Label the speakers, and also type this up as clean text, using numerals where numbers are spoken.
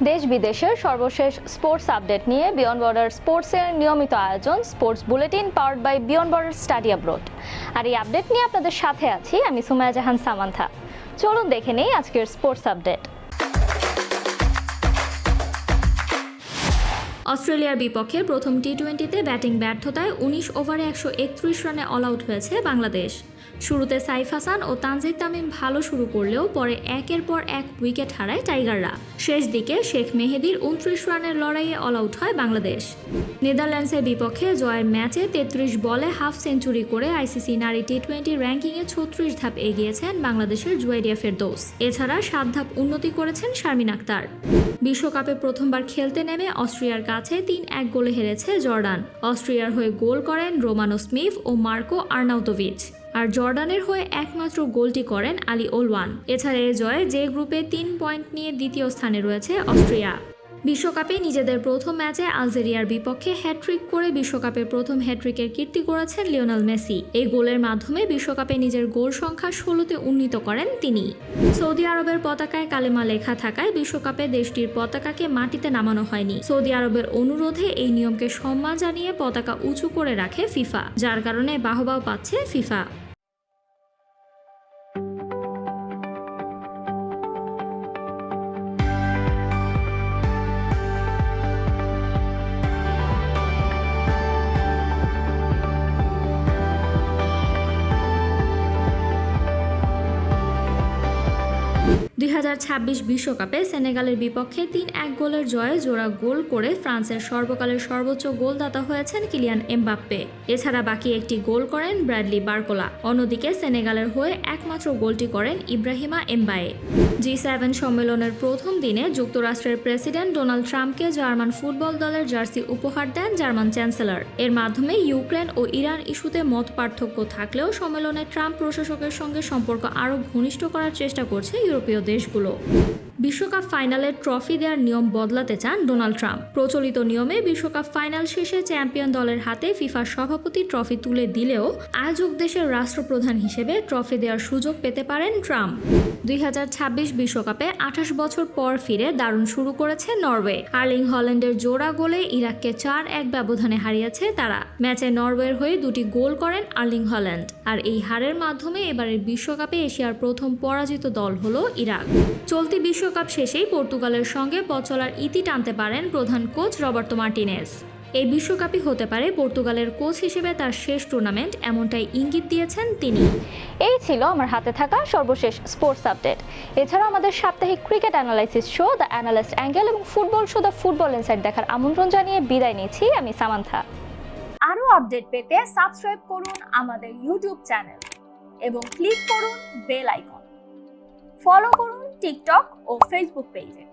Speaker 1: দেশ বিদেশের সর্বশেষ স্পোর্টস আপডেট নিয়ে বিয়ন্ড বর্ডার স্পোর্টসের নিয়মিত আয়োজন sports bulletin powered by beyond border study abroad. আর এই আপডেট নিয়ে আপনাদের সাথে আছি আমি সুমাইয়া জাহান সামান্থা। চলুন দেখে নেই আজকের স্পোর্টস আপডেট।
Speaker 2: অস্ট্রেলিয়ার বিপক্ষে প্রথম টি-20তে ব্যাটিং ব্যর্থতায় ১৯ ওভারে ১৩১ রানে অল আউট হয়েছে বাংলাদেশ। শুরুতে সাইফ হাসান ও তানজিদ তামিম ভালো শুরু করলেও পরে একের পর এক উইকেট হারায় টাইগাররা। শেষ দিকে শেখ মেহেদীর ২৯ রানের লড়াইয়ে অল আউট হয় বাংলাদেশ। নেদারল্যান্ডসের বিপক্ষে জয়ের ম্যাচে ৩৩ বলে হাফ সেঞ্চুরি করে আইসিসি নারী টি-20 র্যাঙ্কিংয়ে ৩৬ ধাপ এগিয়েছেন বাংলাদেশের জুয়াইরিয়া ফেরদৌস। এছাড়া ৭ ধাপ উন্নতি করেছেন শারমিন আক্তার। বিশ্বকাপে প্রথমবার খেলতে নেমে অস্ট্রিয়ার কাছে ৩-১ গোলে হেরেছে জর্ডান। অস্ট্রিয়ার হয়ে গোল করেন রোমানো স্মিথ ও মার্কো আর্নাউতোভিচ। আর জর্ডানের হয়ে একমাত্র গোলটি করেন আলী ওলওয়ান। এছাড়া এ জয়ে যে গ্রুপে ৩ পয়েন্ট নিয়ে দ্বিতীয় স্থানে রয়েছে অস্ট্রিয়া। বিশ্বকাপে নিজেদের প্রথম ম্যাচে আলজেরিয়ার বিপক্ষে হ্যাট্রিক করে বিশ্বকাপের প্রথম হ্যাট্রিকের কীর্তি করেছেন লিওনেল মেসি। এই গোলের মাধ্যমে বিশ্বকাপে নিজের গোল সংখ্যা ১৬তে উন্নীত করেন তিনি। সৌদি আরবের পতাকায় কালেমা লেখা থাকায় বিশ্বকাপে দেশটির পতাকাকে মাটিতে নামানো হয়নি। সৌদি আরবের অনুরোধে এই নিয়মকে সম্মান জানিয়ে পতাকা উঁচু করে রাখে ফিফা, যার কারণে বাহবাও পাচ্ছে ফিফা। বিশ্বকাপে সেনেগালের বিপক্ষে ৩-১ গোলের জয়ে জোড়া গোল করে ফ্রান্সের সর্বকালের সর্বোচ্চ গোলদাতা হয়েছেন কিলিয়ান এমবাপ্পে। এছাড়া বাকি একটি গোল করেন ব্র্যাডলি বারকোলা। অন্যদিকে সেনেগালের হয়ে একমাত্র গোলটি করেন ইব্রাহিমা এমবায়ে। G7 সম্মেলনের প্রথম দিনে যুক্তরাষ্ট্রের প্রেসিডেন্ট ডোনাল্ড ট্রাম্পকে জার্মান ফুটবল দলের জার্সি উপহার দেন জার্মান চ্যান্সেলর। এর মাধ্যমে ইউক্রেন ও ইরান ইস্যুতে মত পার্থক্য থাকলেও সম্মেলনে ট্রাম্প প্রশাসকের সঙ্গে সম্পর্ক আরও ঘনিষ্ঠ করার চেষ্টা করছে ইউরোপীয় দেশগুলো। বিশ্বকাপ ফাইনালে ট্রফি দেওয়ার নিয়ম বদলাতে চান ডোনাল্ড ট্রাম্প। প্রচলিত নিয়মে বিশ্বকাপ ফাইনাল শেষে চ্যাম্পিয়ন দলের হাতে ফিফার সভাপতি ট্রফি তুলে দিলেও আয়োজক দেশের রাষ্ট্রপ্রধান হিসেবে ট্রফি দেওয়ার সুযোগ পেতে পারেন ট্রাম্প। ২০২৬ বিশ্বকাপে ২৮ বছর পর ফিরে দারুণ শুরু করেছে নরওয়ে। আর্লিং হল্যান্ডের জোড়া গোলে ইরাককে ৪-১ ব্যবধানে হারিয়েছে তারা। ম্যাচে নরওয়ের হয়ে ২টি গোল করেন আর্লিং হল্যান্ড। আর এই হারের মাধ্যমে এবারের বিশ্বকাপে এশিয়ার প্রথম পরাজিত দল হলো ইরাক। চলতি বিশ্বকাপ শেষেই পর্তুগালের সঙ্গে পথ চলার ইতি টানতে পারেন প্রধান কোচ রবার্তো মার্টিনেজ। এই বিশ্বকাপই হতে পারে পর্তুগালের কোচ হিসেবে তার শেষ টুর্নামেন্ট, এমনটাই ইঙ্গিত দিয়েছেন তিনি।
Speaker 1: এই ছিল আমার হাতে থাকা সর্বশেষ স্পোর্টস আপডেট। এছাড়া আমাদের সাপ্তাহিক cricket analysis show the analyst angle এবং football show the football insight দেখার আমন্ত্রণ জানিয়ে বিদায় নিচ্ছি আমি সামান্থা।
Speaker 2: আরও আপডেট পেতে সাবস্ক্রাইব করুন আমাদের ইউটিউব চ্যানেল এবং ক্লিক করুন বেল আইকন। ফলো করুন টিকটক ও ফেসবুক পেজে।